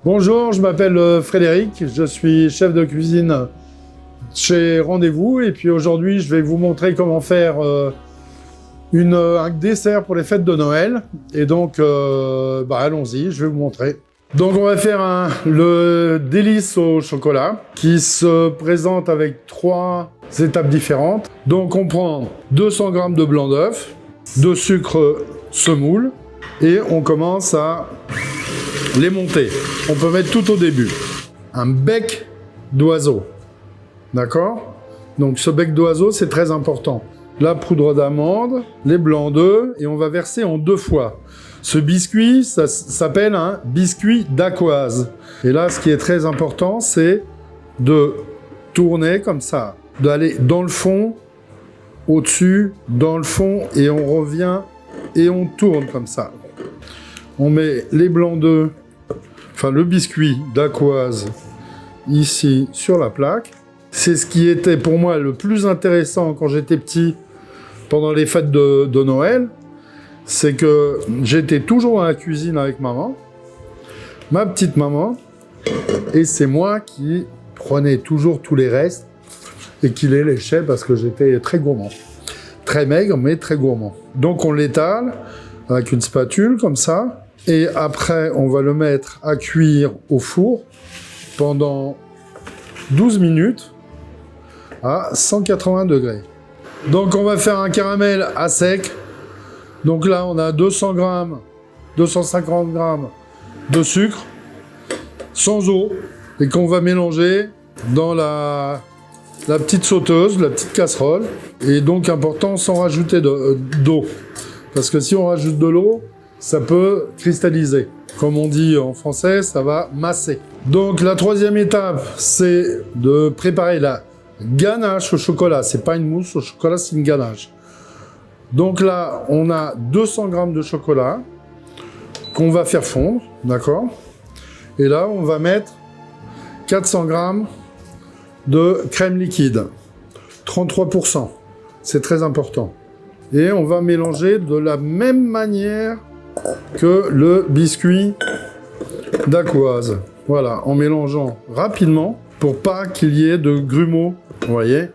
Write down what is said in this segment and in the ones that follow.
Bonjour, je m'appelle Frédéric, je suis chef de cuisine chez Rendez-vous et puis aujourd'hui je vais vous montrer comment faire un dessert pour les fêtes de Noël et donc allons-y, je vais vous montrer. Donc on va faire le délice au chocolat qui se présente avec 3 étapes différentes. Donc on prend 200 g de blanc d'œuf, de sucre semoule et on commence à les monter. On peut mettre tout au début. Un bec d'oiseau. D'accord? Donc ce bec d'oiseau, c'est très important. La poudre d'amande, les blancs d'œufs, et on va verser en 2 fois. Ce biscuit, ça s'appelle un biscuit dacquoise. Et là, ce qui est très important, c'est de tourner comme ça, d'aller dans le fond, au-dessus, dans le fond, et on revient et on tourne comme ça. On met les blancs d'œufs, enfin le biscuit dacquoise ici sur la plaque. C'est ce qui était pour moi le plus intéressant quand j'étais petit pendant les fêtes de Noël. C'est que j'étais toujours à la cuisine avec maman, ma petite maman, et c'est moi qui prenais toujours tous les restes et qui les léchais parce que j'étais très gourmand. Très maigre, mais très gourmand. Donc on l'étale avec une spatule comme ça. Et après, on va le mettre à cuire au four pendant 12 minutes à 180 degrés. Donc, on va faire un caramel à sec. Donc là, on a 200 g, 250 g de sucre sans eau et qu'on va mélanger dans la petite sauteuse, la petite casserole. Et donc, important, sans rajouter d'eau. Parce que si on rajoute de l'eau, ça peut cristalliser. Comme on dit en français, ça va masser. Donc la 3e étape, c'est de préparer la ganache au chocolat. C'est pas une mousse au chocolat, c'est une ganache. Donc là, on a 200 g de chocolat qu'on va faire fondre, d'accord? Et là, on va mettre 400 g de crème liquide, 33%. C'est très important. Et on va mélanger de la même manière que le biscuit dacquoise. Voilà, en mélangeant rapidement pour pas qu'il y ait de grumeaux. Vous voyez,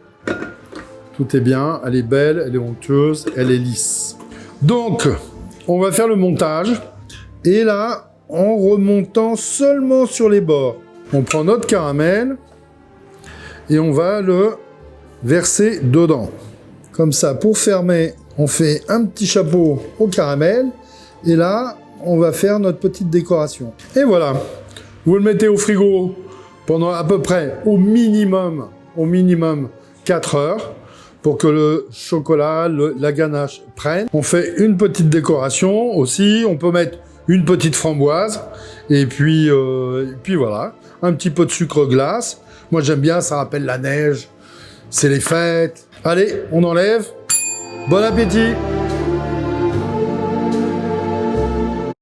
tout est bien, elle est belle, elle est onctueuse, elle est lisse. Donc, on va faire le montage. Et là, en remontant seulement sur les bords, on prend notre caramel et on va le verser dedans. Comme ça, pour fermer, on fait un petit chapeau au caramel. Et là, on va faire notre petite décoration. Et voilà, vous le mettez au frigo pendant à peu près, au minimum 4 heures pour que le chocolat, la ganache prenne. On fait une petite décoration aussi, on peut mettre une petite framboise et puis voilà, un petit peu de sucre glace. Moi j'aime bien, ça rappelle la neige, c'est les fêtes. Allez, on enlève. Bon appétit!